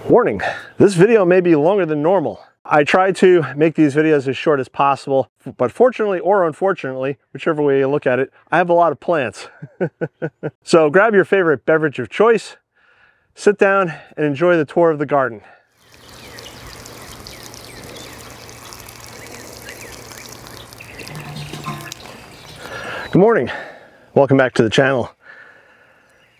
Warning, this video may be longer than normal. I try to make these videos as short as possible, but fortunately or unfortunately, whichever way you look at it, I have a lot of plants. So grab your favorite beverage of choice, sit down and enjoy the tour of the garden. Good morning, welcome back to the channel.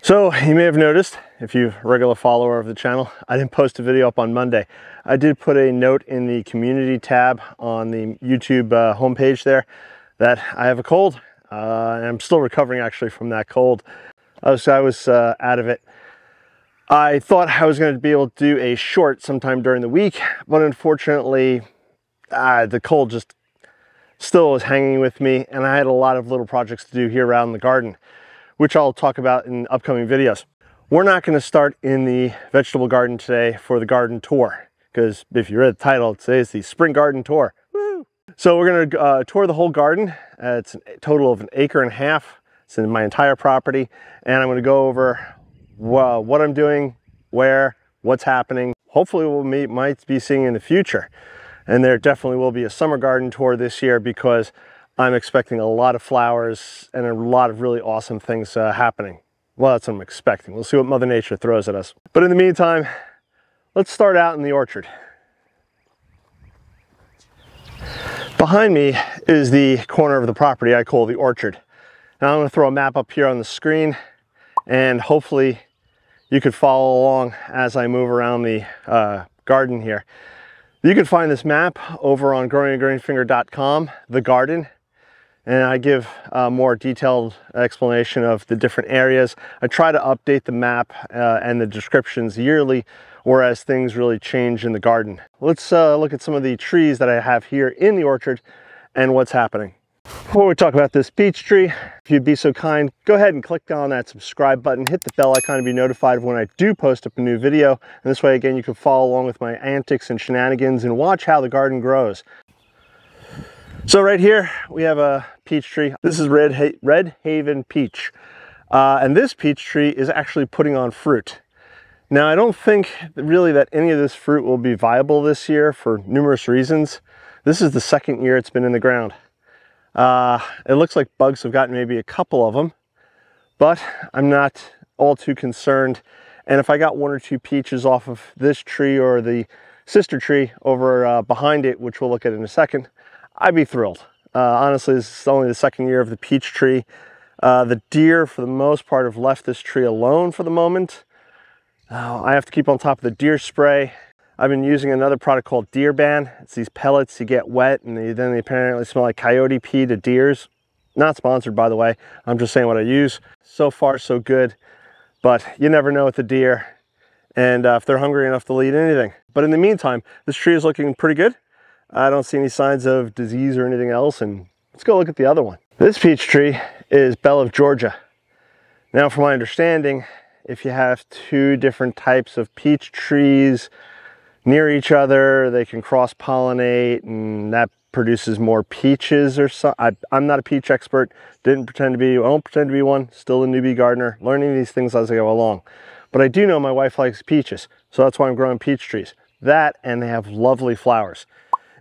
So you may have noticed, if you're a regular follower of the channel, I didn't post a video up on Monday. I did put a note in the community tab on the YouTube homepage there that I have a cold. And I'm still recovering actually from that cold. I was out of it. I thought I was going to be able to do a short sometime during the week, but unfortunately the cold just still was hanging with me, and I had a lot of little projects to do here around the garden, which I'll talk about in upcoming videos. We're not going to start in the vegetable garden today for the garden tour, because if you read the title, it says the spring garden tour. Woo! So we're going to tour the whole garden. It's a total of 1.5 acres. It's in my entire property, and I'm going to go over what I'm doing, where, what's happening. Hopefully we might be seeing in the future. And there definitely will be a summer garden tour this year because I'm expecting a lot of flowers and a lot of really awesome things happening. Well, that's what I'm expecting. We'll see what Mother Nature throws at us. But in the meantime, let's start out in the orchard. Behind me is the corner of the property I call the orchard. Now I'm going to throw a map up here on the screen, and hopefully you could follow along as I move around the garden here. You can find this map over on growinggreenfinger.com, the garden, and I give a more detailed explanation of the different areas. I try to update the map and the descriptions yearly, whereas things really change in the garden. Let's look at some of the trees that I have here in the orchard and what's happening. Before we talk about this peach tree, if you'd be so kind, go ahead and click on that subscribe button, hit the bell icon to be notified when I do post up a new video. And this way, again, you can follow along with my antics and shenanigans and watch how the garden grows. So right here, we have a peach tree. This is Red Haven peach. And this peach tree is actually putting on fruit. Now, I don't think really that any of this fruit will be viable this year for numerous reasons. This is the second year it's been in the ground. It looks like bugs have gotten maybe a couple of them, but I'm not all too concerned. And if I got 1 or 2 peaches off of this tree or the sister tree over behind it, which we'll look at in a second, I'd be thrilled. Honestly, this is only the second year of the peach tree. The deer, for the most part, have left this tree alone for the moment. I have to keep on top of the deer spray. I've been using another product called Deer Ban. It's these pellets you get wet and then they apparently smell like coyote pee to deers. Not sponsored, by the way. I'm just saying what I use. So far, so good. But you never know with the deer and if they're hungry enough, they'll eat anything. But in the meantime, this tree is looking pretty good. I don't see any signs of disease or anything else. And let's go look at the other one. This peach tree is Belle of Georgia. Now, from my understanding, if you have 2 different types of peach trees near each other, they can cross-pollinate, and that produces more peaches or so. I'm not a peach expert, didn't pretend to be, I won't pretend to be one, still a newbie gardener, learning these things as I go along. But I do know my wife likes peaches, so that's why I'm growing peach trees. That, and they have lovely flowers.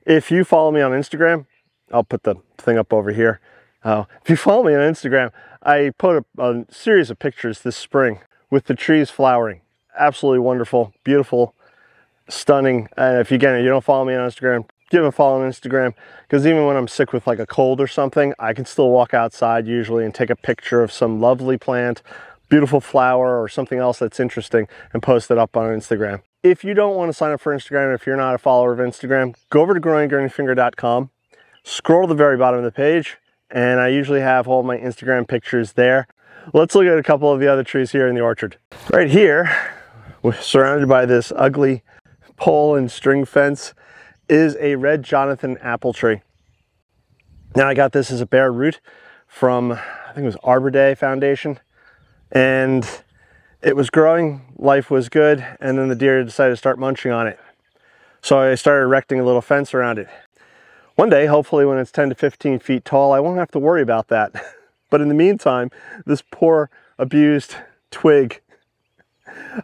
If you follow me on Instagram, I'll put the thing up over here. If you follow me on Instagram, I put a series of pictures this spring with the trees flowering. Absolutely wonderful, beautiful, stunning. And if you don't follow me on Instagram, give a follow on Instagram, because even when I'm sick with like a cold or something, I can still walk outside usually and take a picture of some lovely plant, beautiful flower, or something else that's interesting and post it up on Instagram. If you don't want to sign up for Instagram, if you're not a follower of Instagram, go over to growinggreenfinger.com, scroll to the very bottom of the page, and I usually have all my Instagram pictures there. Let's look at a couple of the other trees here in the orchard. Right here, we're surrounded by this ugly pole and string fence, is a red Jonathan apple tree. Now, I got this as a bare root from, I think it was Arbor Day Foundation, and it was growing, life was good, and then the deer decided to start munching on it. So I started erecting a little fence around it. One day, hopefully when it's 10 to 15 feet tall, I won't have to worry about that. But in the meantime, this poor abused twig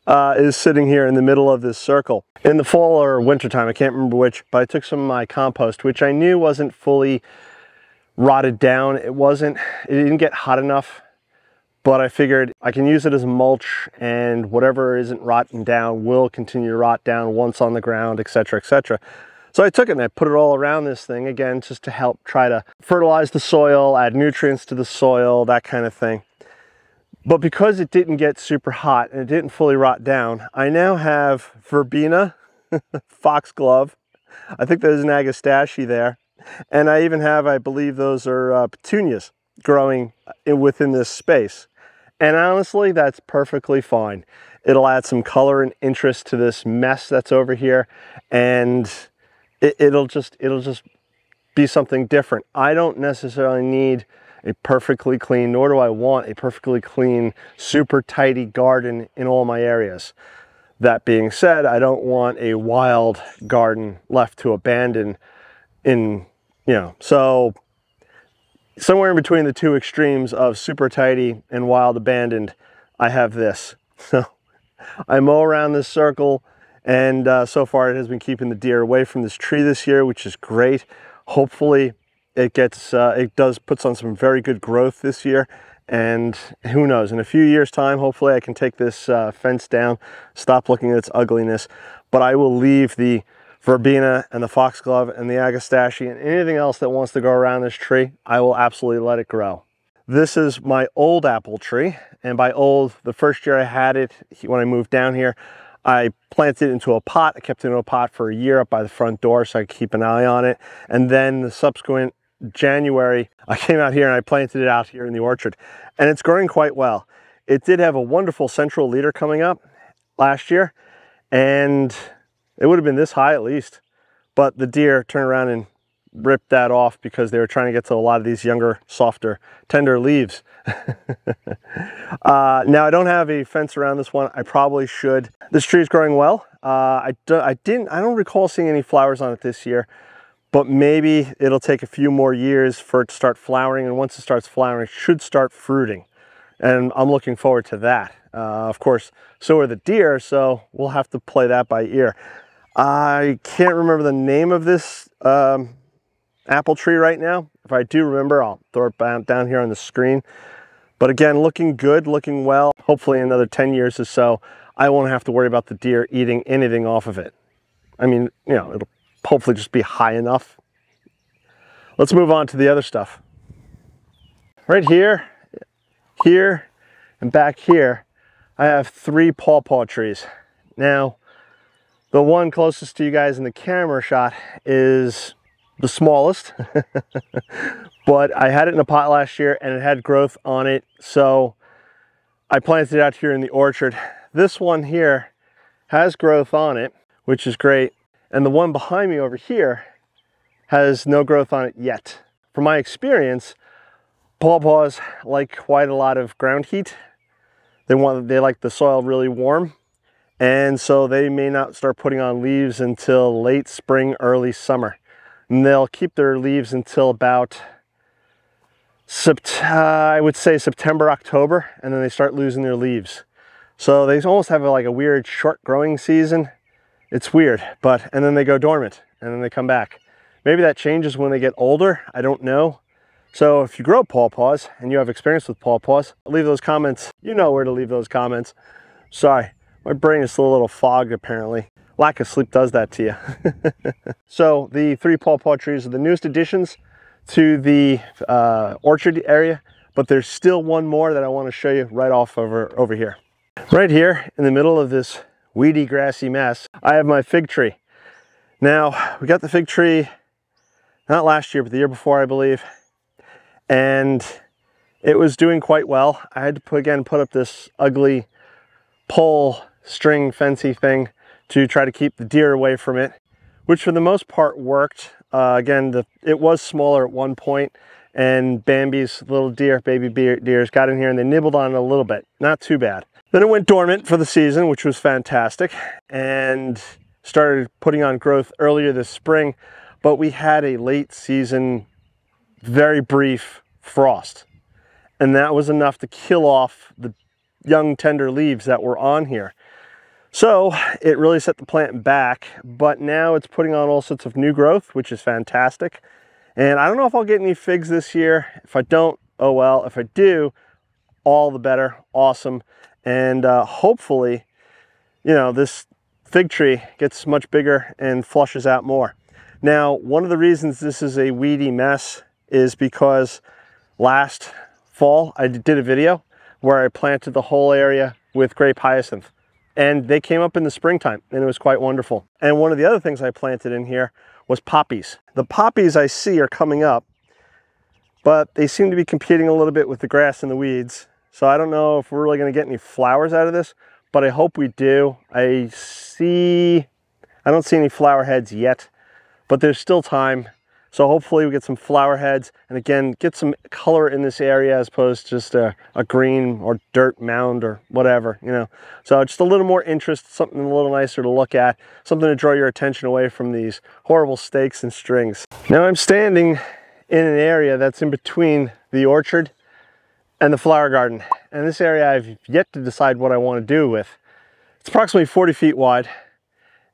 is sitting here in the middle of this circle. In the fall or winter time, I can't remember which, but I took some of my compost, which I knew wasn't fully rotted down. It didn't get hot enough, but I figured I can use it as mulch, and whatever isn't rotting down will continue to rot down once on the ground, etc., etc. So I took it and I put it all around this thing, again, just to help try to fertilize the soil, add nutrients to the soil, that kind of thing. But because it didn't get super hot and it didn't fully rot down, I now have verbena, foxglove, I think there's an agastache there, and I even have, I believe those are petunias growing within this space. And honestly, that's perfectly fine. It'll add some color and interest to this mess that's over here, and it'll just be something different. I don't necessarily need a perfectly clean, nor do I want a perfectly clean, super tidy garden in all my areas. That being said, I don't want a wild garden left to abandon so somewhere in between the two extremes of super tidy and wild abandoned, I have this. So I mow around this circle, and so far it has been keeping the deer away from this tree this year, which is great. Hopefully it does puts on some very good growth this year, and who knows, in a few years time, hopefully I can take this fence down, stop looking at its ugliness, but I will leave the verbena and the foxglove and the agastache and anything else that wants to go around this tree. I will absolutely let it grow. This is my old apple tree, and by old, the first year I had it, when I moved down here, I planted it into a pot. I kept it in a pot for a year up by the front door so I could keep an eye on it. And then the subsequent January, I came out here and I planted it out here in the orchard, and it's growing quite well. It did have a wonderful central leader coming up last year, and it would have been this high at least, but the deer turned around and ripped that off because they were trying to get to a lot of these younger, softer, tender leaves. Now I don't have a fence around this one. I probably should. This tree is growing well. I don't recall seeing any flowers on it this year, but maybe it'll take a few more years for it to start flowering, and once it starts flowering, it should start fruiting, and I'm looking forward to that. Of course, so are the deer, so we'll have to play that by ear. I can't remember the name of this apple tree right now. If I do remember, I'll throw it down here on the screen. But again, looking good, looking well. Hopefully in another 10 years or so, I won't have to worry about the deer eating anything off of it. I mean, it'll hopefully just be high enough. Let's move on to the other stuff. Right here, here, and back here, I have 3 pawpaw trees. Now, the one closest to you guys in the camera shot is the smallest, but I had it in a pot last year and it had growth on it, so I planted it out here in the orchard. This one here has growth on it, which is great, and the one behind me over here has no growth on it yet. From my experience, pawpaws like quite a lot of ground heat. They like the soil really warm, and so they may not start putting on leaves until late spring, early summer. And they'll keep their leaves until about, I would say September, October, and then they start losing their leaves. So they almost have like a weird short growing season. It's weird, and then they go dormant, and then they come back. Maybe that changes when they get older, I don't know. So if you grow pawpaws and you have experience with pawpaws, leave those comments. You know where to leave those comments. Sorry, my brain is still a little fogged apparently. Lack of sleep does that to you. So the 3 pawpaw trees are the newest additions to the orchard area, but there's still one more that I want to show you right off over here. Right here in the middle of this weedy, grassy mess, I have my fig tree. Now, we got the fig tree not last year, but the year before, I believe, and it was doing quite well. I had to put up this ugly pole string fencey thing to try to keep the deer away from it, which for the most part worked. Again, it was smaller at one point, and Bambi's little deer, baby deers, got in here and they nibbled on it a little bit. Not too bad. Then it went dormant for the season, which was fantastic, and started putting on growth earlier this spring, but we had a late season, very brief frost, and that was enough to kill off the young tender leaves that were on here. So it really set the plant back, but now it's putting on all sorts of new growth, which is fantastic. And I don't know if I'll get any figs this year. If I don't, oh well. If I do, all the better, awesome. And hopefully, you know, this fig tree gets much bigger and flushes out more. Now, one of the reasons this is a weedy mess is because last fall I did a video where I planted the whole area with grape hyacinth, and they came up in the springtime and it was quite wonderful. And one of the other things I planted in here was poppies. The poppies I see are coming up, but they seem to be competing a little bit with the grass and the weeds. So I don't know if we're really going to get any flowers out of this, but I hope we do. I don't see any flower heads yet, but there's still time. So hopefully we get some flower heads, and again, get some color in this area as opposed to just a green or dirt mound or whatever, you know. So just a little more interest, something a little nicer to look at, something to draw your attention away from these horrible stakes and strings. Now I'm standing in an area that's in between the orchard and the flower garden. And this area I've yet to decide what I want to do with. It's approximately 40 feet wide,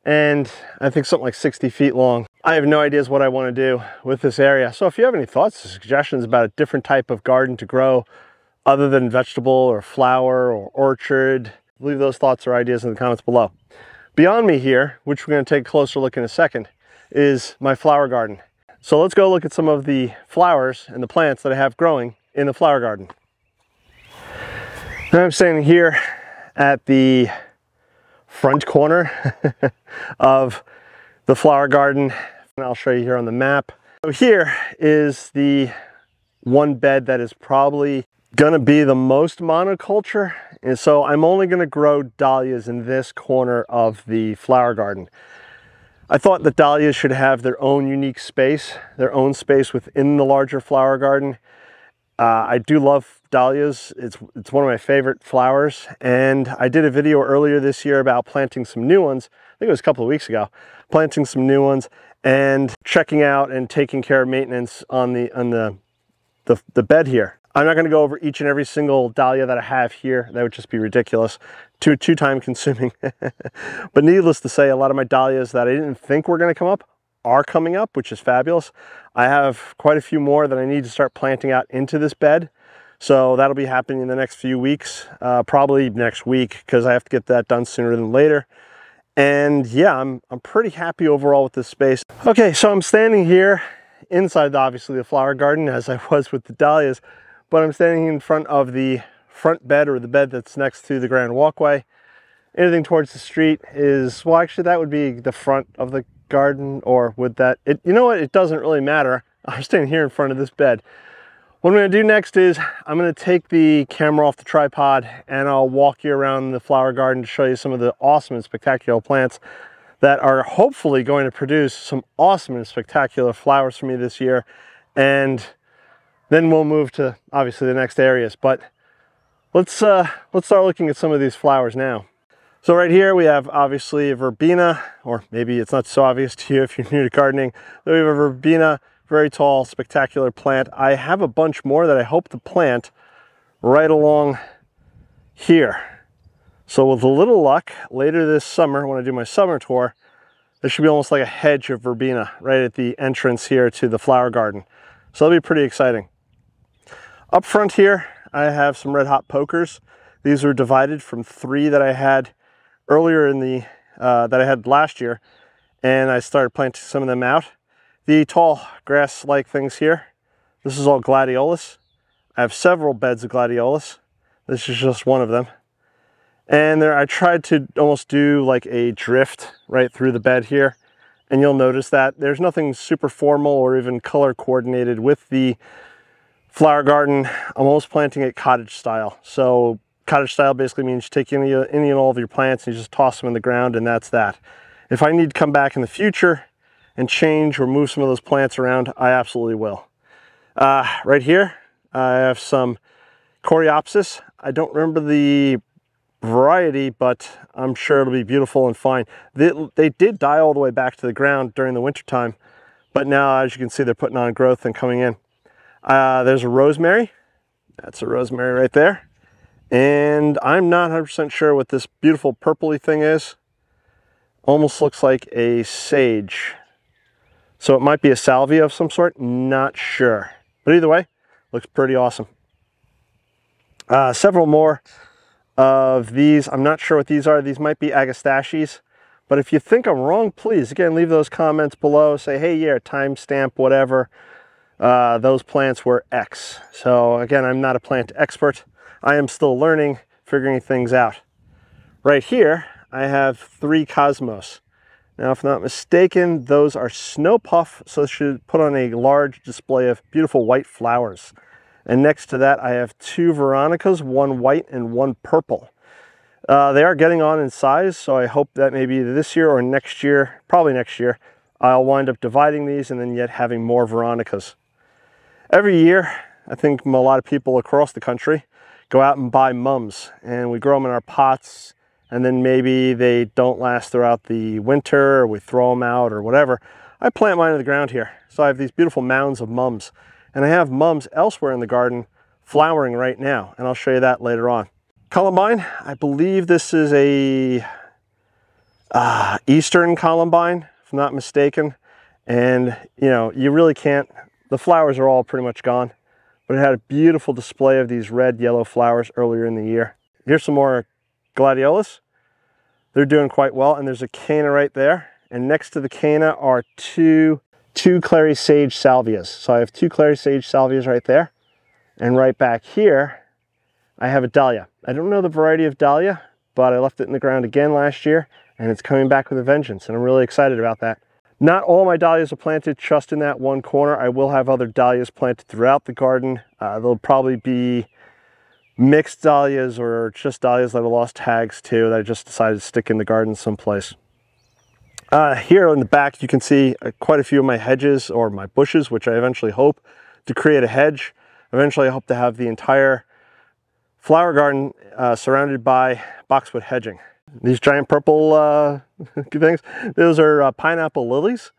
and I think something like 60 feet long. I have no ideas what I want to do with this area. So if you have any thoughts or suggestions about a different type of garden to grow other than vegetable or flower or orchard, leave those thoughts or ideas in the comments below. Beyond me here, which we're going to take a closer look in a second, is my flower garden. So let's go look at some of the flowers and the plants that I have growing in the flower garden. Now I'm standing here at the front corner of the flower garden, and I'll show you here on the map. So here is the one bed that is probably gonna be the most monoculture, and so I'm only gonna grow dahlias in this corner of the flower garden. I thought that dahlias should have their own unique space, their own space within the larger flower garden. I do love dahlias. It's one of my favorite flowers, and I did a video earlier this year about planting some new ones. I think it was a couple of weeks ago, planting some new ones and checking out and taking care of maintenance on the bed here. I'm not going to go over each and every single dahlia that I have here. That would just be ridiculous, too time consuming. But needless to say, a lot of my dahlias that I didn't think were going to come up are coming up, which is fabulous. I have quite a few more that I need to start planting out into this bed. So that'll be happening in the next few weeks, probably next week, because I have to get that done sooner than later. And yeah, I'm pretty happy overall with this space. Okay, so I'm standing here inside, obviously, the flower garden, as I was with the dahlias, but I'm standing in front of the front bed, or the bed that's next to the grand walkway. Anything towards the street is, well, actually that would be the front of the garden, or would that, you know what, it doesn't really matter. I'm standing here in front of this bed. What I'm going to do next is I'm going to take the camera off the tripod and I'll walk you around the flower garden to show you some of the awesome and spectacular plants that are hopefully going to produce some awesome and spectacular flowers for me this year. And then we'll move to obviously the next areas. But let's start looking at some of these flowers now. So right here we have obviously a verbena, or maybe it's not so obvious to you if you're new to gardening. We have a verbena, very tall, spectacular plant. I have a bunch more that I hope to plant right along here. So with a little luck, later this summer, when I do my summer tour, there should be almost like a hedge of verbena right at the entrance here to the flower garden. So that'll be pretty exciting. Up front here, I have some red hot pokers. These were divided from 3 that I had earlier in the, that I had last year, and I started planting some of them out. The tall grass-like things here, this is all gladiolus. I have several beds of gladiolus. This is just one of them. And there, I tried to almost do like a drift right through the bed here. And you'll notice that there's nothing super formal or even color coordinated with the flower garden. I'm almost planting it cottage style. So cottage style basically means you take any and all of your plants and you just toss them in the ground, and that's that. If I need to come back in the future and change or move some of those plants around, I absolutely will. Right here, I have some coreopsis. I don't remember the variety, but I'm sure it'll be beautiful and fine. They did die all the way back to the ground during the winter time, but now, as you can see, they're putting on growth and coming in. There's a rosemary. That's a rosemary right there. And I'm not 100% sure what this beautiful purpley thing is. Almost looks like a sage. So it might be a salvia of some sort, not sure. But either way, looks pretty awesome. Several more of these. I'm not sure what these are. These might be agastaches. But if you think I'm wrong, please, again, leave those comments below. Say, hey, yeah, timestamp, whatever. Those plants were X. So again, I'm not a plant expert. I am still learning, figuring things out. Right here, I have 3 cosmos. Now, if I'm not mistaken, those are snow puff, so this should put on a large display of beautiful white flowers. And next to that, I have 2 veronicas, 1 white and 1 purple. They are getting on in size, so I hope that maybe this year or next year, probably next year, I'll wind up dividing these and then yet having more veronicas. Every year, I think a lot of people across the country go out and buy mums, and we grow them in our pots, and then maybe they don't last throughout the winter, or we throw them out or whatever. I plant mine in the ground here. So I have these beautiful mounds of mums, and I have mums elsewhere in the garden flowering right now, and I'll show you that later on. Columbine, I believe this is a Eastern Columbine, if I'm not mistaken. And you know, you really can't, the flowers are all pretty much gone, but it had a beautiful display of these red, yellow flowers earlier in the year. Here's some more gladiolus. They're doing quite well, and there's a canna right there. And next to the canna are two clary sage salvias. So I have 2 clary sage salvias right there. And right back here, I have a dahlia. I don't know the variety of dahlia, but I left it in the ground again last year, and it's coming back with a vengeance, and I'm really excited about that. Not all my dahlias are planted just in that one corner. I will have other dahlias planted throughout the garden. They'll probably be mixed dahlias or just dahlias that I lost tags to that I just decided to stick in the garden someplace. Here in the back, you can see quite a few of my hedges or my bushes, which I eventually hope to create a hedge. Eventually, I hope to have the entire flower garden surrounded by boxwood hedging. These giant purple things, those are pineapple lilies.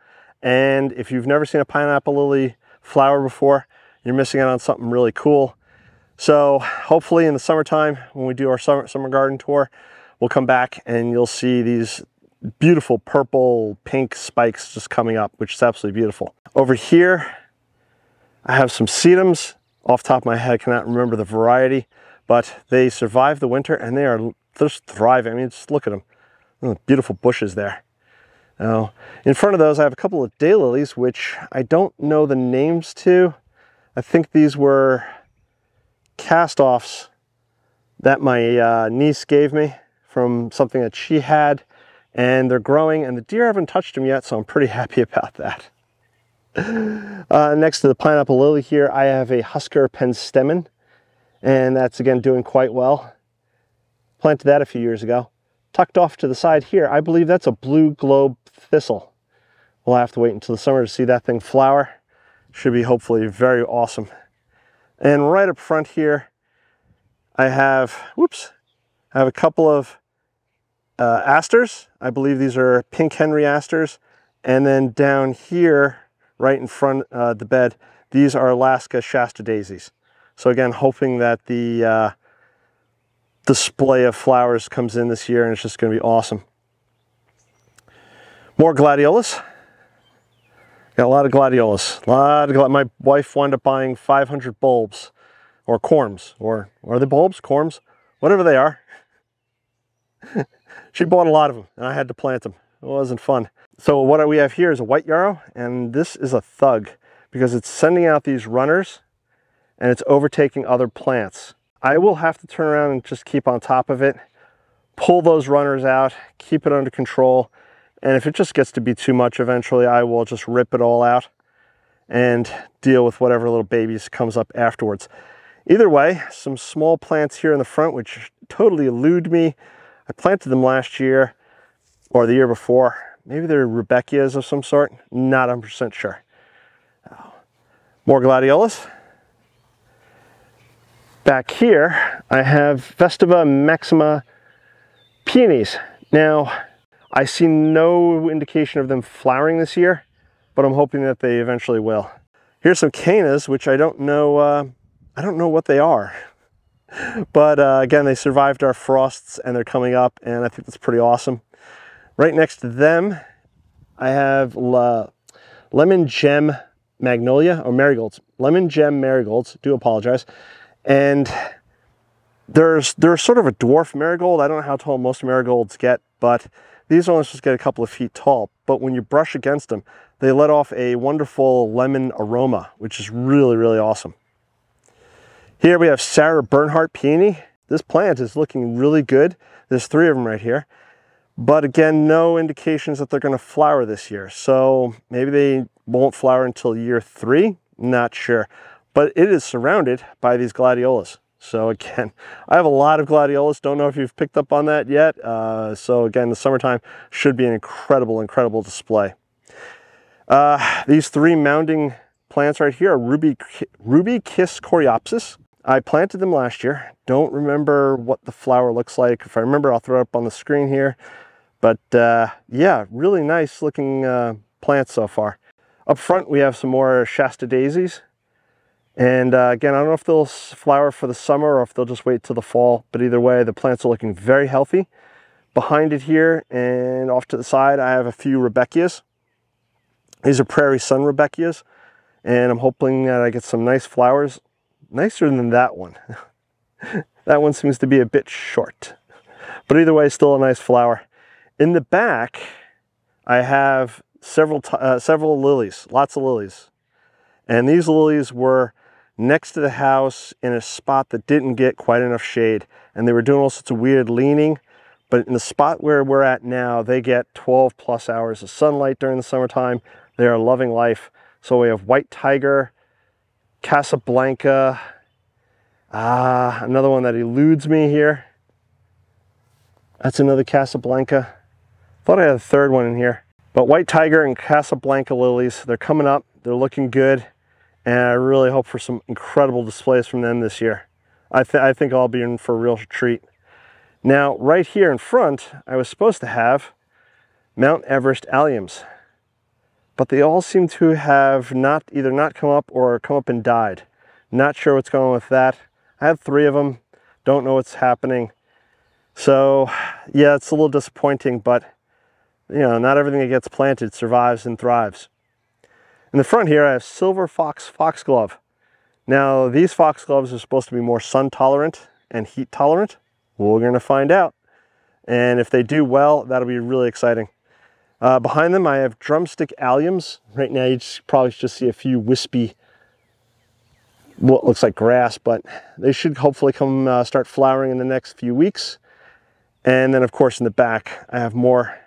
And if you've never seen a pineapple lily flower before, you're missing out on something really cool. So hopefully in the summertime, when we do our summer garden tour, we'll come back and you'll see these beautiful purple pink spikes just coming up, which is absolutely beautiful. Over here, I have some sedums. Off the top of my head, I cannot remember the variety, but they survive the winter and they are just thriving. I mean, just look at them. Oh, beautiful bushes there. Now, in front of those, I have a couple of daylilies, which I don't know the names to. I think these were cast-offs that my niece gave me from something that she had, and they're growing, and the deer haven't touched them yet, so I'm pretty happy about that. Next to the pineapple lily here, I have a Husker penstemon, and that's again doing quite well. Planted that a few years ago. Tucked off to the side here, I believe that's a blue globe thistle. We'll have to wait until the summer to see that thing flower. Should be hopefully very awesome. And right up front here, I have a couple of asters. I believe these are pink Henry asters. And then down here, right in front of the bed, these are Alaska Shasta daisies. So again, hoping that the display of flowers comes in this year, and it's just going to be awesome. More gladiolus. Got a lot of gladiolus. My wife wound up buying 500 bulbs, or corms, or are they bulbs, corms, whatever they are. She bought a lot of them, and I had to plant them. It wasn't fun. So what we have here is a white yarrow, and this is a thug because it's sending out these runners, and it's overtaking other plants. I will have to turn around and just keep on top of it, pull those runners out, keep it under control, and if it just gets to be too much eventually, I will just rip it all out and deal with whatever little babies comes up afterwards. Either way, some small plants here in the front which totally elude me. I planted them last year or the year before. Maybe they're rudbeckias of some sort, not 100% sure. More gladiolus. Back here, I have Festiva maxima peonies. Now, I see no indication of them flowering this year, but I'm hoping that they eventually will. Here's some cannas, which I don't know what they are. But again, they survived our frosts and they're coming up, and I think that's pretty awesome. Right next to them, I have lemon gem magnolia, or marigolds. Lemon gem marigolds, do apologize. And they're sort of a dwarf marigold. I don't know how tall most marigolds get, but these ones just get a couple of feet tall. But when you brush against them, they let off a wonderful lemon aroma, which is really, really awesome. Here we have Sarah Bernhardt peony. This plant is looking really good. There's 3 of them right here. But again, no indications that they're going to flower this year. So maybe they won't flower until year 3. Not sure. But it is surrounded by these gladiolas. So again, I have a lot of gladiolas. Don't know if you've picked up on that yet. So again, the summertime should be an incredible, incredible display. These 3 mounding plants right here are Ruby Kiss Coreopsis. I planted them last year. Don't remember what the flower looks like. If I remember, I'll throw it up on the screen here. But yeah, really nice looking plants so far. Up front, we have some more Shasta daisies. And again, I don't know if they'll flower for the summer or if they'll just wait till the fall. But either way, the plants are looking very healthy. Behind it here and off to the side, I have a few Rebecchias. These are Prairie Sun Rebecchias. And I'm hoping that I get some nice flowers. Nicer than that one. That one seems to be a bit short. But either way, still a nice flower. In the back, I have several lilies, lots of lilies. And these lilies were next to the house in a spot that didn't get quite enough shade. And they were doing all sorts of weird leaning. But in the spot where we're at now, they get 12 plus hours of sunlight during the summertime. They are loving life. So we have White Tiger, Casablanca, another one that eludes me here. That's another Casablanca. Thought I had a 3rd one in here. But White Tiger and Casablanca lilies, they're coming up. They're looking good. And I really hope for some incredible displays from them this year. I think I'll be in for a real treat. Now, right here in front, I was supposed to have Mount Everest alliums. But they all seem to have either not come up or come up and died. Not sure what's going on with that. I had 3 of them. Don't know what's happening. So, yeah, it's a little disappointing, but, you know, not everything that gets planted survives and thrives. In the front here, I have Silver Fox Foxglove. Now, these foxgloves are supposed to be more sun tolerant and heat tolerant. We're going to find out. And if they do well, that'll be really exciting. Behind them, I have Drumstick alliums. Right now, you probably just see a few wispy, what looks like grass, but they should hopefully come start flowering in the next few weeks. And then, of course, in the back, I have more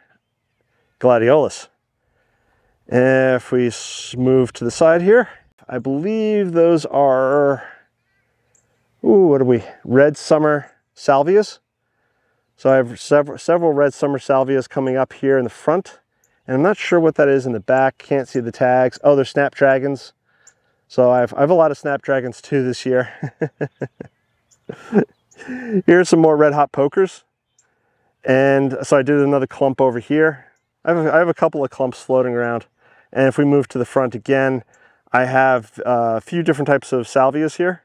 gladiolus. If we move to the side here, I believe those are, what are we? Red Summer Salvias. So I have several Red Summer Salvias coming up here in the front. And I'm not sure what that is in the back. Can't see the tags. Oh, they're snapdragons. So I have a lot of snapdragons too this year. Here's some more red hot pokers. And so I did another clump over here. I have a couple of clumps floating around. And if we move to the front again, I have a few different types of salvias here.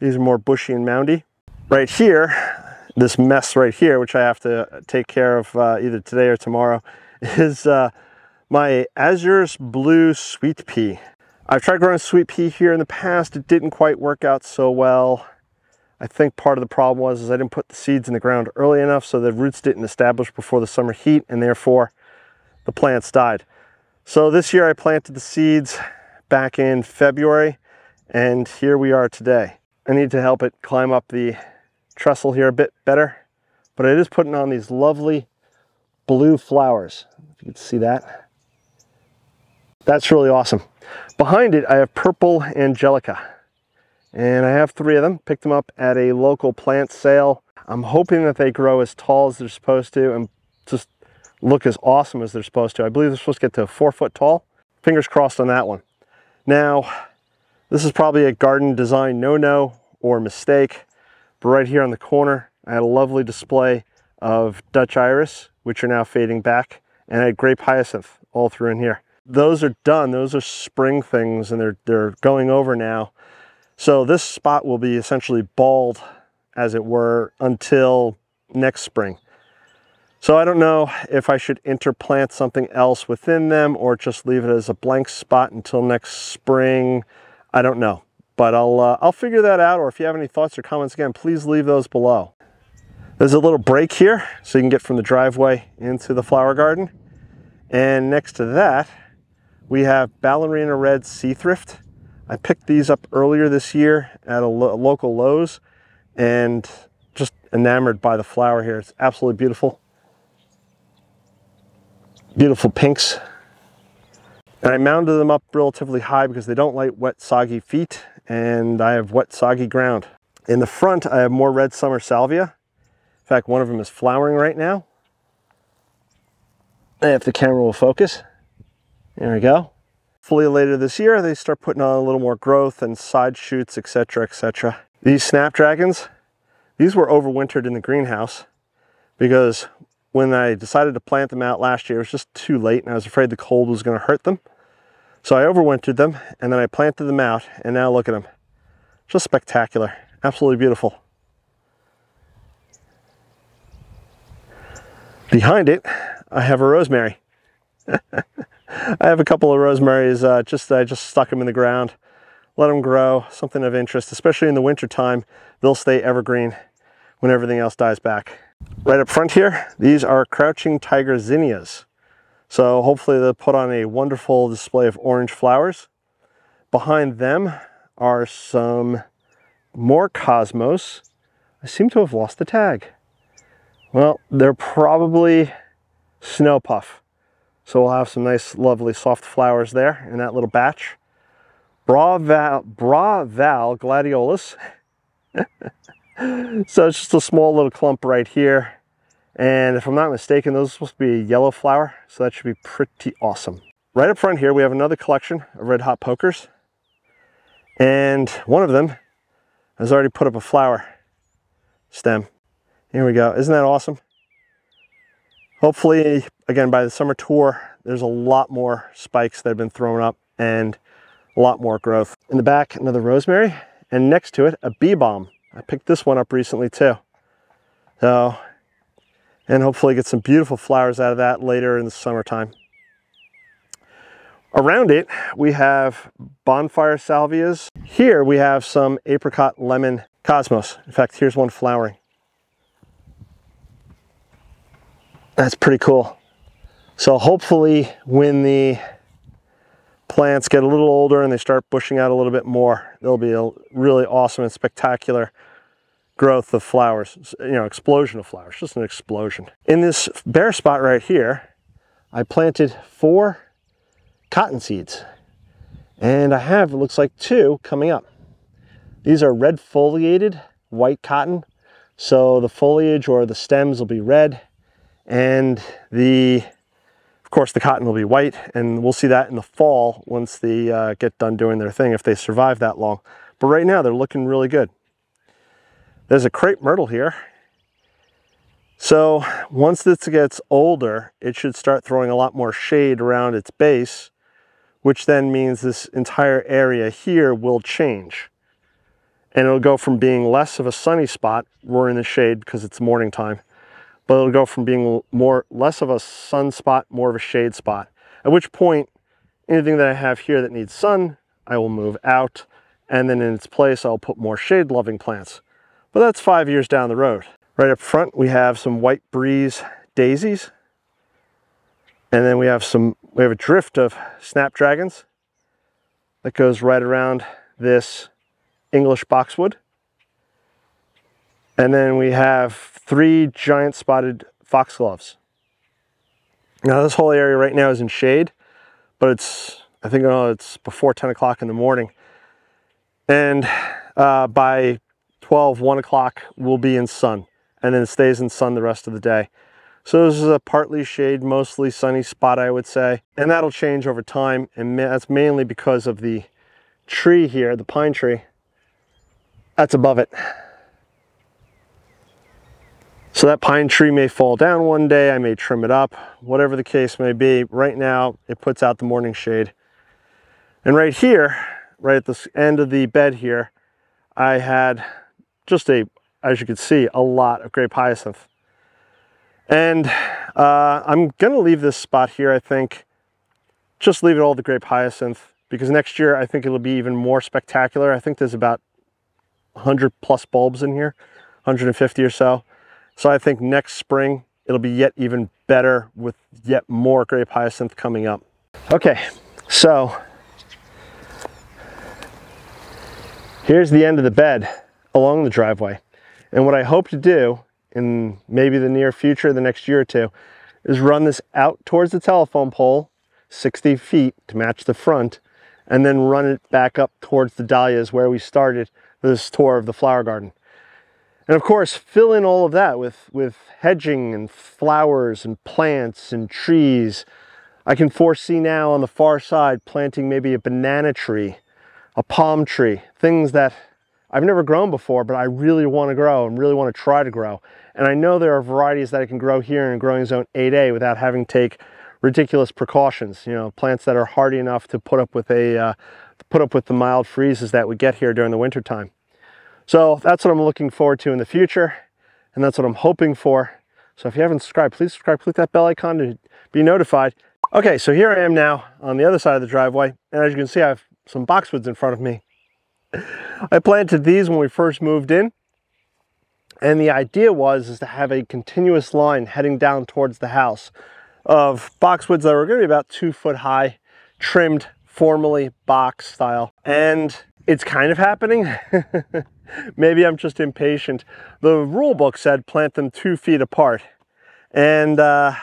These are more bushy and moundy. Right here, this mess right here, which I have to take care of either today or tomorrow, is my Azure's Blue Sweet Pea. I've tried growing sweet pea here in the past. It didn't quite work out so well. I think part of the problem was I didn't put the seeds in the ground early enough, so the roots didn't establish before the summer heat, and therefore the plants died. So this year I planted the seeds back in February, and here we are today. I need to help it climb up the trestle here a bit better, but it is putting on these lovely blue flowers. If you can see that. That's really awesome. Behind it, I have purple angelica, and I have 3 of them. Picked them up at a local plant sale. I'm hoping that they grow as tall as they're supposed to and just look as awesome as they're supposed to. I believe they're supposed to get to 4 foot tall. Fingers crossed on that one. Now, this is probably a garden design no-no or mistake, but right here on the corner, I had a lovely display of Dutch iris, which are now fading back, and I had grape hyacinth all through in here. Those are done. Those are spring things, and they're going over now. So this spot will be essentially bald as it were, until next spring. So I don't know if I should interplant something else within them or just leave it as a blank spot until next spring. I don't know, but I'll figure that out. Or if you have any thoughts or comments, again, please leave those below. There's a little break here so you can get from the driveway into the flower garden. And next to that, we have Ballerina Red Sea Thrift. I picked these up earlier this year at a local Lowe's and just enamored by the flower here. It's absolutely beautiful. Beautiful pinks. And I mounded them up relatively high because they don't like wet, soggy feet, and I have wet, soggy ground. In the front, I have more red summer salvia. In fact, one of them is flowering right now. And if the camera will focus, there we go. Hopefully later this year, they start putting on a little more growth and side shoots, etc., etc. These snapdragons, these were overwintered in the greenhouse because when I decided to plant them out last year, it was just too late and I was afraid the cold was going to hurt them. So I overwintered them and then I planted them out, and now look at them. Just spectacular. Absolutely beautiful. Behind it, I have a rosemary. I have a couple of rosemaries, I just stuck them in the ground, let them grow, something of interest, especially in the winter time. They'll stay evergreen when everything else dies back. Right up front here, these are crouching tiger zinnias. So hopefully they'll put on a wonderful display of orange flowers. Behind them are some more cosmos. I seem to have lost the tag. Well, they're probably snow puff. So we'll have some nice, lovely, soft flowers there in that little batch. Bra Val gladiolus. So it's just a small little clump right here. And if I'm not mistaken, those are supposed to be a yellow flower. So that should be pretty awesome. Right up front here, we have another collection of red hot pokers. And one of them has already put up a flower stem. Here we go. Isn't that awesome? Hopefully, again, by the summer tour, there's a lot more spikes that have been thrown up and a lot more growth. In the back, another rosemary, and next to it, a bee balm. I picked this one up recently too. So, and hopefully get some beautiful flowers out of that later in the summertime. Around it, we have bonfire salvias. Here we have some apricot lemon cosmos. In fact, here's one flowering. That's pretty cool. So hopefully when the plants get a little older and they start bushing out a little bit more, there'll be a really awesome and spectacular growth of flowers, you know, explosion of flowers, just an explosion. In this bare spot right here, I planted 4 cotton seeds, and I have, it looks like, 2 coming up. These are red foliated white cotton, so the foliage or the stems will be red, and of course the cotton will be white, and we'll see that in the fall once they get done doing their thing, if they survive that long. But right now they're looking really good. There's a crepe myrtle here. So once this gets older, it should start throwing a lot more shade around its base, which then means this entire area here will change. And it'll go from being less of a sunny spot, we're in the shade because it's morning time, but it'll go from being less of a sun spot, more of a shade spot. At which point, anything that I have here that needs sun, I will move out, and then in its place, I'll put more shade-loving plants. But that's 5 years down the road. Right up front, we have some white breeze daisies. And then we have a drift of snapdragons that goes right around this English boxwood. And then we have 3 giant spotted foxgloves. Now this whole area right now is in shade, but I think it's before 10 o'clock in the morning. And by 1 o'clock we'll be in sun, and then it stays in sun the rest of the day. So this is a partly shade, mostly sunny spot, I would say. And that'll change over time, and that's mainly because of the tree here, the pine tree, that's above it. So that pine tree may fall down one day, I may trim it up, whatever the case may be. Right now, it puts out the morning shade. And right here, right at the end of the bed here, I had just I as you can see, a lot of grape hyacinth. And I'm gonna leave this spot here, I think. Just leave it all the grape hyacinth, because next year I think it'll be even more spectacular. I think there's about 100 plus bulbs in here, 150 or so. So I think next spring it'll be yet even better with yet more grape hyacinth coming up. Okay, so here's the end of the bed along the driveway. And what I hope to do in maybe the near future, the next year or two, is run this out towards the telephone pole, 60 feet to match the front, and then run it back up towards the dahlias where we started this tour of the flower garden. And of course, fill in all of that with hedging and flowers and plants and trees. I can foresee now on the far side planting maybe a banana tree, a palm tree, things that I've never grown before, but I really want to grow and really want to try to grow. And I know there are varieties that I can grow here in growing zone 8A without having to take ridiculous precautions. You know, plants that are hardy enough to put up with the mild freezes that we get here during the winter time. So that's what I'm looking forward to in the future, and that's what I'm hoping for. So if you haven't subscribed, please subscribe, click that bell icon to be notified. Okay, so here I am now on the other side of the driveway, and as you can see, I have some boxwoods in front of me. I planted these when we first moved in, and the idea is to have a continuous line heading down towards the house of boxwoods that were going to be about 2 foot high, trimmed formally box style, and it's kind of happening. Maybe I'm just impatient. The rule book said plant them 2 feet apart, and I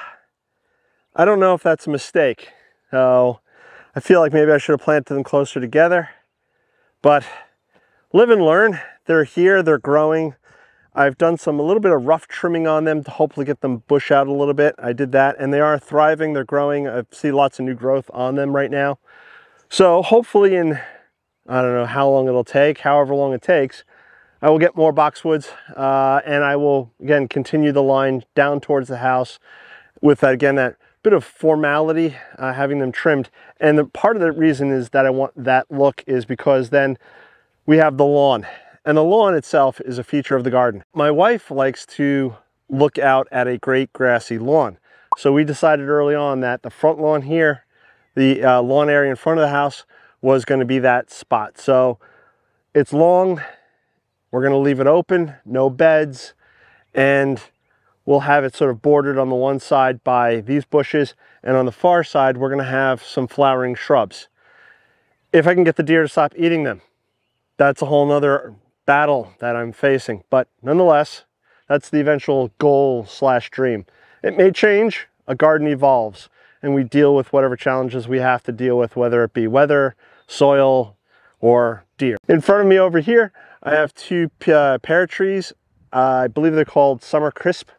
don't know if that's a mistake. So I feel like maybe I should have planted them closer together, but live and learn. They're here, they're growing. I've done a little bit of rough trimming on them to hopefully get them bush out a little bit. I did that, and they are thriving, they're growing. I see lots of new growth on them right now. So hopefully in, I don't know how long it'll take, however long it takes, I will get more boxwoods, and I will, again, continue the line down towards the house with, that, again, that bit of formality, having them trimmed. And part of the reason is that I want that look is because then we have the lawn. And the lawn itself is a feature of the garden. My wife likes to look out at a great grassy lawn. So we decided early on that the front lawn here, the lawn area in front of the house, was going to be that spot. So it's long. We're going to leave it open, no beds, and we'll have it sort of bordered on the one side by these bushes, and on the far side we're going to have some flowering shrubs. If I can get the deer to stop eating them, that's a whole nother battle that I'm facing, but nonetheless, that's the eventual goal / dream. It may change. A garden evolves, and we deal with whatever challenges we have to deal with, whether it be weather, soil, or deer. In front of me over here, I have 2 pear trees. I believe they're called Summer Crisp,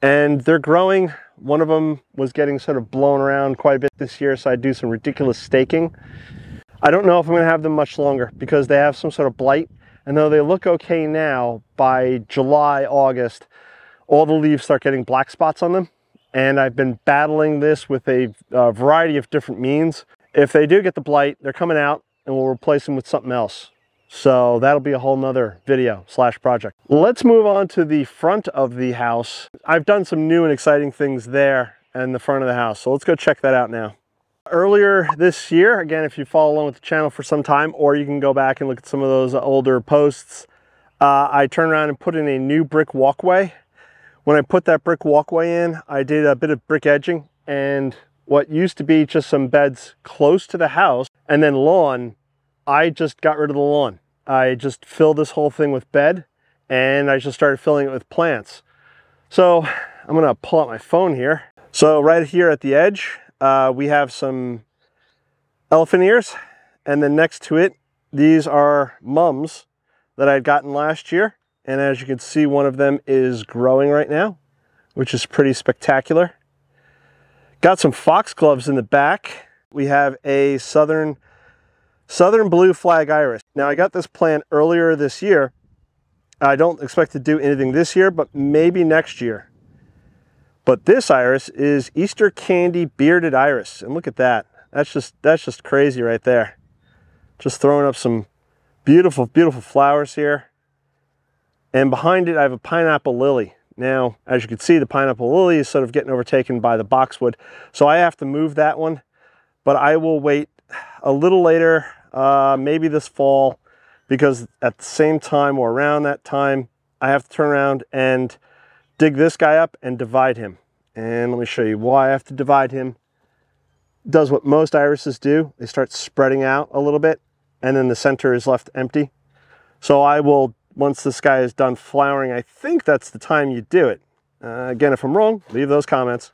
and they're growing. One of them was getting sort of blown around quite a bit this year, so I do some ridiculous staking. I don't know if I'm going to have them much longer because they have some sort of blight, and though they look okay now, by July, August, all the leaves start getting black spots on them, and I've been battling this with a variety of different means. If they do get the blight, they're coming out, and we'll replace them with something else. So that'll be a whole nother video / project. Let's move on to the front of the house. I've done some new and exciting things there in the front of the house, so let's go check that out now. Earlier this year, again, if you follow along with the channel for some time, or you can go back and look at some of those older posts, I turned around and put in a new brick walkway. When I put that brick walkway in, I did a bit of brick edging, and what used to be just some beds close to the house and then lawn, I just got rid of the lawn. I just filled this whole thing with bed, and I just started filling it with plants. So I'm gonna pull out my phone here. So right here at the edge, we have some elephant ears, and then next to it, these are mums that I had gotten last year. And as you can see, one of them is growing right now, which is pretty spectacular. Got some foxgloves in the back. We have a southern blue flag iris. Now I got this plant earlier this year. I don't expect to do anything this year, but maybe next year. But this iris is Easter candy bearded iris, and look at that. That's just crazy right there. Just throwing up some beautiful, beautiful flowers here. And behind it, I have a pineapple lily. Now, as you can see, the pineapple lily is sort of getting overtaken by the boxwood. So I have to move that one, but I will wait a little later, maybe this fall, because at the same time or around that time, I have to turn around and dig this guy up and divide him. And let me show you why I have to divide him. It does what most irises do. They start spreading out a little bit, and then the center is left empty. So I will, once this guy is done flowering, I think that's the time you do it. Again, if I'm wrong, leave those comments.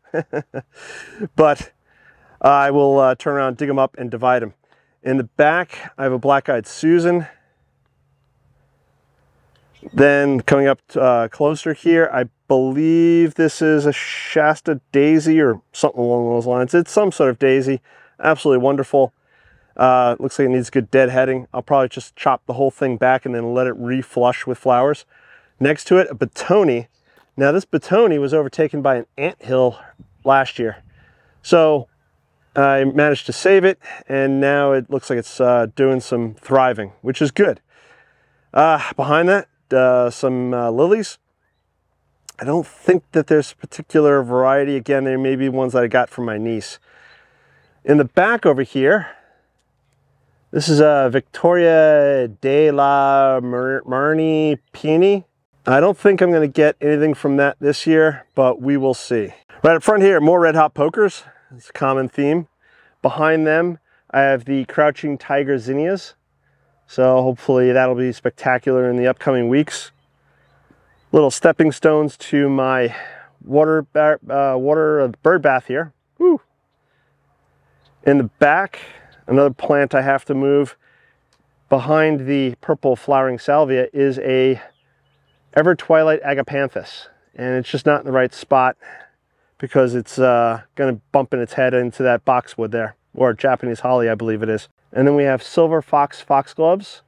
But I will turn around, dig them up, and divide them. In the back, I have a black-eyed Susan. Then coming up closer here, I believe this is a Shasta daisy or something along those lines. It's some sort of daisy. Absolutely wonderful. Looks like it needs good deadheading. I'll probably just chop the whole thing back and then let it reflush with flowers. Next to it, a Batoni. Now this Batoni was overtaken by an anthill last year. So I managed to save it, and now it looks like it's doing some thriving, which is good. Behind that, some lilies. I don't think that there's a particular variety. Again, there may be ones that I got from my niece. In the back over here, this is a Victoria de la Marni Peony. I don't think I'm going to get anything from that this year, but we will see. Right up front here, more red hot pokers. It's a common theme. Behind them, I have the Crouching Tiger Zinnias. So hopefully that'll be spectacular in the upcoming weeks. Little stepping stones to my bird bath here. Woo. In the back, another plant I have to move. Behind the purple flowering salvia is a Ever Twilight Agapanthus, and it's just not in the right spot because it's going to bump in its head into that boxwood there, or Japanese holly, I believe it is. And then we have silver foxgloves,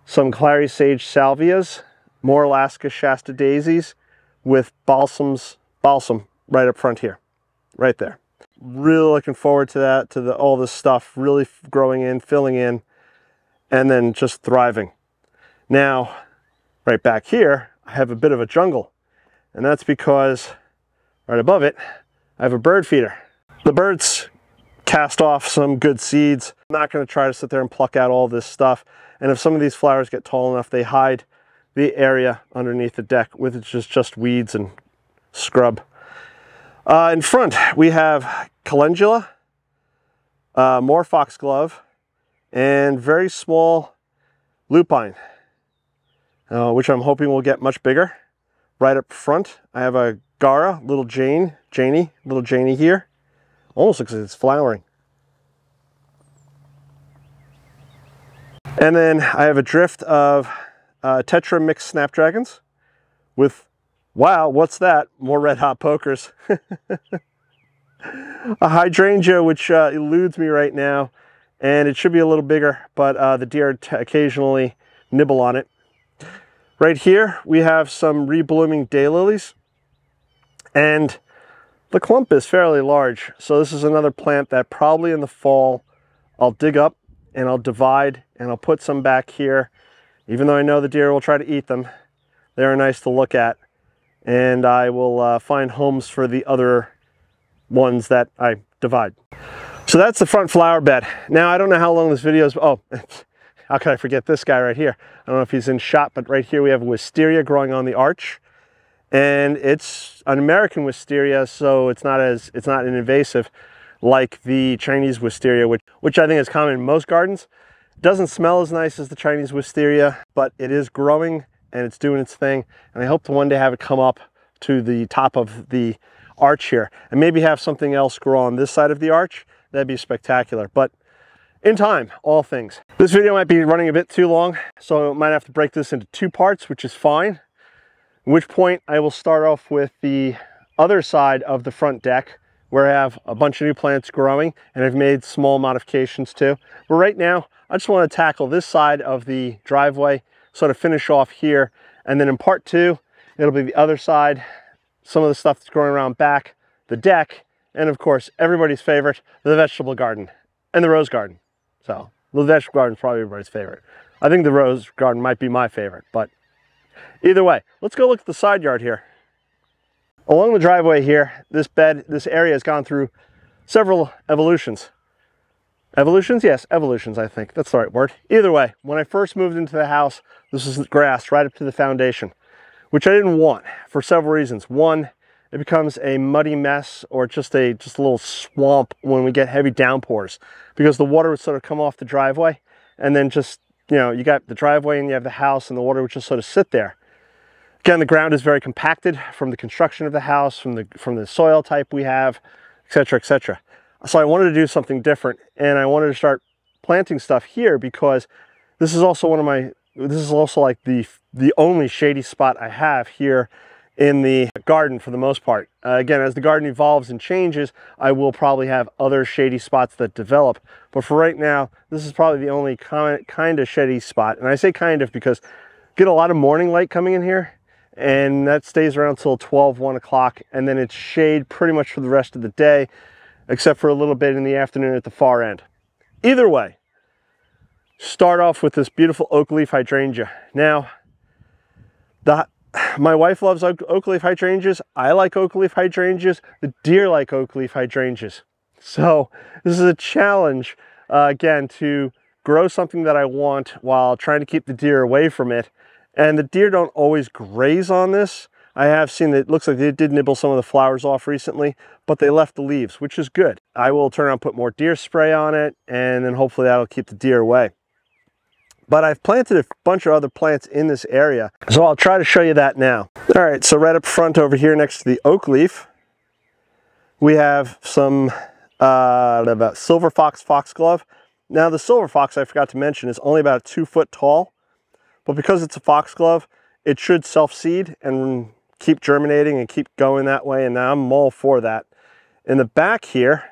some clary sage salvias, more Alaska Shasta daisies with balsam right up front here, right there. Really looking forward to that, to all this stuff really growing in, filling in, and then just thriving. Now, right back here, I have a bit of a jungle, and that's because right above it, I have a bird feeder. The birds cast off some good seeds. I'm not going to try to sit there and pluck out all this stuff. And if some of these flowers get tall enough, they hide the area underneath the deck with just weeds and scrub. In front, we have calendula, more foxglove, and very small lupine, which I'm hoping will get much bigger. Right up front, I have a Gara, little Janie here. Almost looks like it's flowering. And then I have a drift of Tetra mixed snapdragons with, wow, what's that? More red hot pokers. A hydrangea, which eludes me right now, and it should be a little bigger, but the deer occasionally nibble on it. Right here, we have some reblooming daylilies, and the clump is fairly large, so this is another plant that probably in the fall I'll dig up and I'll divide and I'll put some back here. Even though I know the deer will try to eat them, they're nice to look at, and I will find homes for the other ones that I divide. So that's the front flower bed. Now I don't know how long this video is. Oh, how could I forget this guy right here? I don't know if he's in shot, but right here we have a wisteria growing on the arch. And it's an American wisteria, so it's not an invasive like the Chinese wisteria, which I think is common in most gardens. It doesn't smell as nice as the Chinese wisteria, but it is growing and it's doing its thing. And I hope to one day have it come up to the top of the arch here, and maybe have something else grow on this side of the arch. That'd be spectacular. But in time, all things. This video might be running a bit too long, so I might have to break this into 2 parts, which is fine. At which point I will start off with the other side of the front deck where I have a bunch of new plants growing and I've made small modifications too. But right now, I just want to tackle this side of the driveway, sort of finish off here. And then in part 2, it'll be the other side, some of the stuff that's growing around back, the deck, and of course, everybody's favorite, the vegetable garden and the rose garden. So the vegetable garden is probably everybody's favorite. I think the rose garden might be my favorite, but Either way, let's go look at the side yard here. Along the driveway here, this area has gone through several evolutions. Evolutions? Yes, evolutions, I think. That's the right word. Either way, when I first moved into the house, this was grass right up to the foundation, which I didn't want for several reasons. One, it becomes a muddy mess or just a little swamp when we get heavy downpours, because the water would sort of come off the driveway and then just, you know, you got the driveway and you have the house and the water would just sort of sit there. Again, the ground is very compacted from the construction of the house, from the soil type we have, etc., etc. So I wanted to do something different, and I wanted to start planting stuff here because this is also like the only shady spot I have here in the garden for the most part. Again, as the garden evolves and changes, I will probably have other shady spots that develop. But for right now, this is probably the only kind of shady spot. And I say kind of because I get a lot of morning light coming in here, and that stays around till 12, 1 o'clock, and then it's shade pretty much for the rest of the day, except for a little bit in the afternoon at the far end. Either way, start off with this beautiful oak leaf hydrangea. Now, my wife loves oak leaf hydrangeas. I like oak leaf hydrangeas. The deer like oak leaf hydrangeas. So this is a challenge, again, to grow something that I want while trying to keep the deer away from it. And the deer don't always graze on this. I have seen that it looks like they did nibble some of the flowers off recently, but they left the leaves, which is good. I will turn around and put more deer spray on it, and then hopefully that'll keep the deer away. But I've planted a bunch of other plants in this area, so I'll try to show you that now. All right, so right up front over here next to the oak leaf, we have some silver foxglove. Now the silver fox, I forgot to mention, is only about 2 foot tall, but because it's a foxglove, it should self-seed and keep germinating and keep going that way, and I'm all for that. In the back here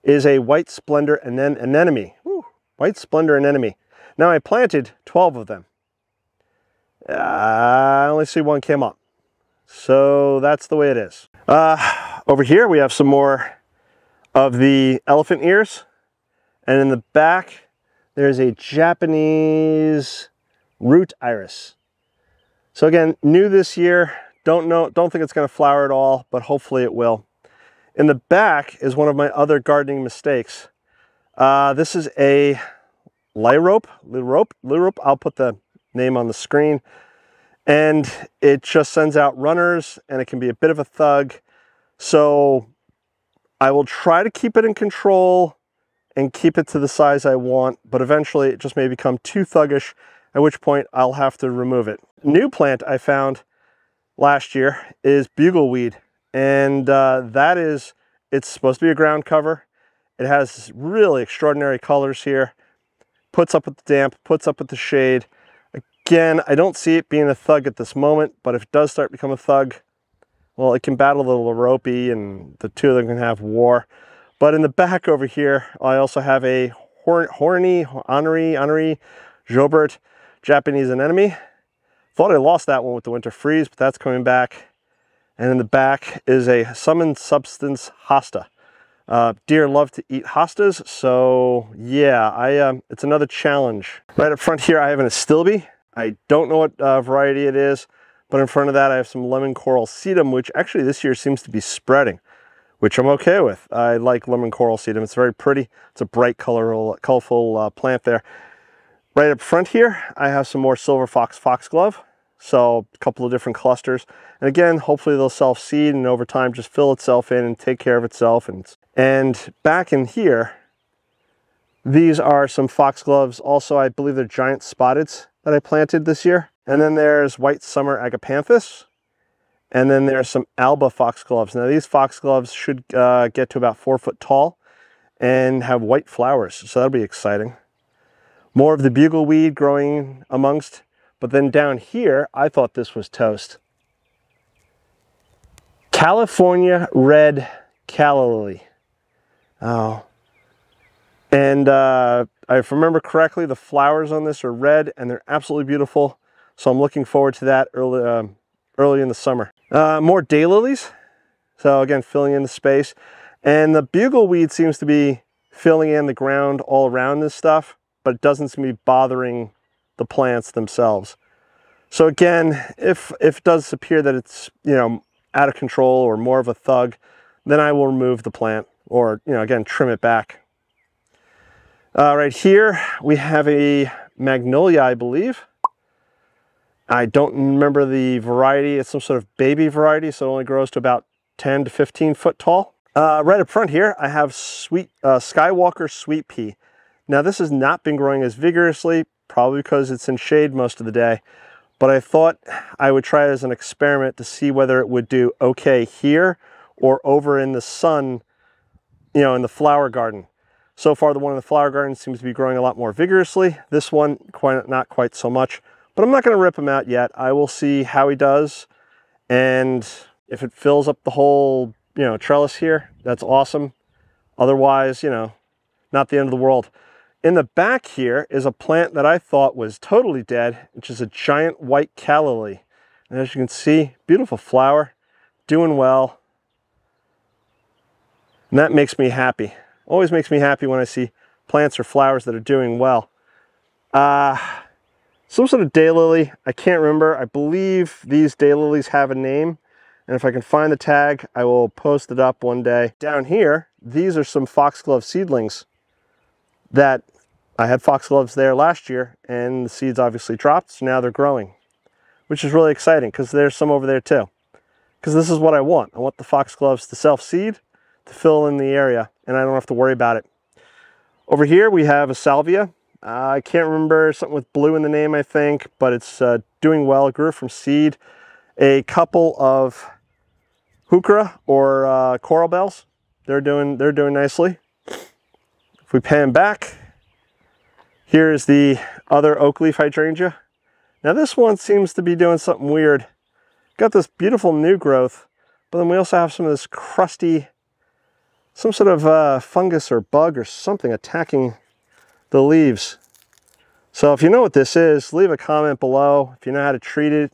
is a white splendor anemone. Woo, white splendor anemone. Now I planted 12 of them. I only see one came up. So that's the way it is. Over here we have some more of the elephant ears. And in the back, there's a Japanese root iris. So again, new this year. Don't think it's going to flower at all, but hopefully it will. In the back is one of my other gardening mistakes. This is a lyrope. I'll put the name on the screen. And it just sends out runners, and it can be a bit of a thug. So I will try to keep it in control and keep it to the size I want, but eventually it just may become too thuggish, at which point I'll have to remove it. New plant I found last year is bugleweed, and it's supposed to be a ground cover. It has really extraordinary colors here. Puts up with the damp, puts up with the shade. Again, I don't see it being a thug at this moment, but if it does start to become a thug, well, it can battle the lorope, and the two of them can have war. But in the back over here, I also have a Honery Jobert Japanese anemone. Thought I lost that one with the winter freeze, but that's coming back. And in the back is a Summon Substance Hosta. Deer love to eat hostas, so yeah, it's another challenge. Right up front here, I have an astilbe. I don't know what variety it is, but in front of that, I have some lemon coral sedum, which actually this year seems to be spreading, which I'm okay with. I like lemon coral sedum. It's very pretty. It's a bright, colorful plant there. Right up front here, I have some more silver foxglove. So a couple of different clusters. And again, hopefully they'll self-seed and over time just fill itself in and take care of itself. And back in here, these are some foxgloves. Also, I believe they're giant spotteds that I planted this year. And then there's white summer agapanthus. And then there's some alba foxgloves. Now these foxgloves should get to about 4 foot tall and have white flowers. So that'll be exciting. More of the bugleweed growing amongst. But then down here, I thought this was toast. California red calla lily. Oh. And if I remember correctly, the flowers on this are red and they're absolutely beautiful. So I'm looking forward to that early in the summer. More daylilies. So again, filling in the space. And the bugleweed seems to be filling in the ground all around this stuff, but it doesn't seem to be bothering the plants themselves. So again, if it does appear that it's, you know, out of control or more of a thug, then I will remove the plant or, you know, again, trim it back. Right here, we have a magnolia, I believe. I don't remember the variety. It's some sort of baby variety, so it only grows to about 10 to 15 foot tall. Right up front here, I have Skywalker Sweet Pea. Now, this has not been growing as vigorously, probably because it's in shade most of the day, but I thought I would try it as an experiment to see whether it would do okay here or over in the sun, you know, in the flower garden. So far, the one in the flower garden seems to be growing a lot more vigorously. This one, not quite so much, but I'm not going to rip him out yet. I will see how he does, and if it fills up the whole, you know, trellis here, that's awesome. Otherwise, you know, not the end of the world. In the back here is a plant that I thought was totally dead, which is a giant white calla lily. And as you can see, beautiful flower, doing well. And that makes me happy. Always makes me happy when I see plants or flowers that are doing well. Some sort of daylily, I can't remember. I believe these daylilies have a name. And if I can find the tag, I will post it up one day. Down here, these are some foxglove seedlings that I had foxgloves there last year, and the seeds obviously dropped, so now they're growing, which is really exciting because there's some over there too. Because this is what I want. I want the foxgloves to self-seed, to fill in the area, and I don't have to worry about it. Over here we have a salvia. I can't remember, something with blue in the name, I think, but it's doing well. It grew from seed. A couple of heuchera or coral bells. They're doing nicely. If we pan back, here is the other oak leaf hydrangea. Now this one seems to be doing something weird. Got this beautiful new growth, but then we also have some of this crusty, some sort of fungus or bug or something attacking the leaves. So if you know what this is, leave a comment below. If you know how to treat it,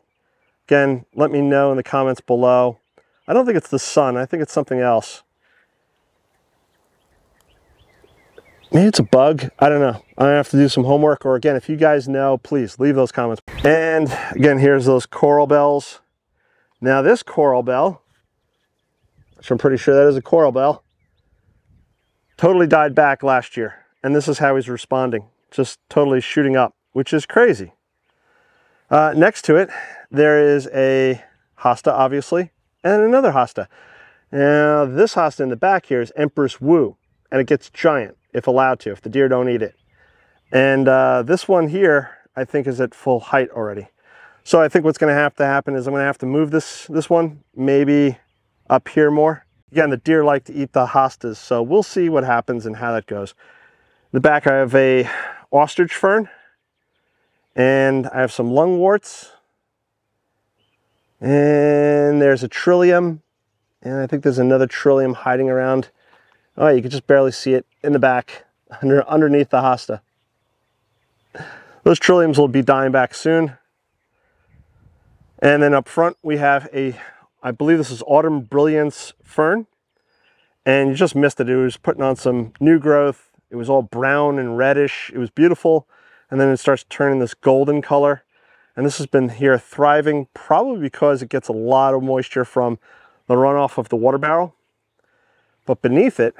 again, let me know in the comments below. I don't think it's the sun. I think it's something else. Maybe it's a bug. I don't know. I have to do some homework, or again, if you guys know, please leave those comments. And again, here's those coral bells. Now this coral bell, which I'm pretty sure that is a coral bell, totally died back last year. And this is how he's responding. Just totally shooting up, which is crazy. Next to it, there is a hosta, obviously, and another hosta. Now, this hosta in the back here is Empress Wu, and it gets giant, if allowed to, if the deer don't eat it. And this one here, I think, is at full height already. So I think what's going to have to happen is I'm going to have to move this one, maybe up here more. Again, the deer like to eat the hostas, so we'll see what happens and how that goes. In the back, I have a ostrich fern, and I have some lungworts, and there's a trillium, and I think there's another trillium hiding around. Oh, you can just barely see it in the back, underneath the hosta. Those trilliums will be dying back soon. And then up front, we have I believe this is Autumn Brilliance fern, and you just missed it. It was putting on some new growth. It was all brown and reddish. It was beautiful. And then it starts turning this golden color. And this has been here thriving, probably because it gets a lot of moisture from the runoff of the water barrel. But beneath it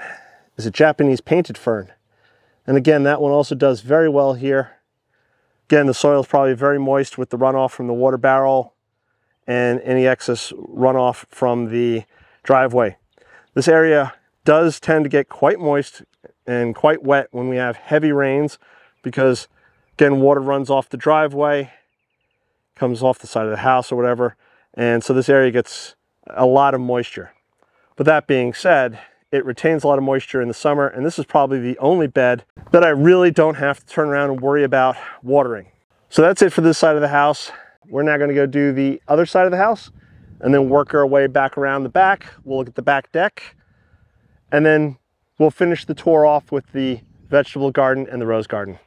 is a Japanese painted fern. And again, that one also does very well here. Again, the soil is probably very moist with the runoff from the water barrel and any excess runoff from the driveway. This area does tend to get quite moist and quite wet when we have heavy rains because, again, water runs off the driveway, comes off the side of the house or whatever, and so this area gets a lot of moisture. But that being said, it retains a lot of moisture in the summer, and this is probably the only bed that I really don't have to turn around and worry about watering. So that's it for this side of the house. We're now going to go do the other side of the house and then work our way back around the back. We'll look at the back deck, and then we'll finish the tour off with the vegetable garden and the rose garden.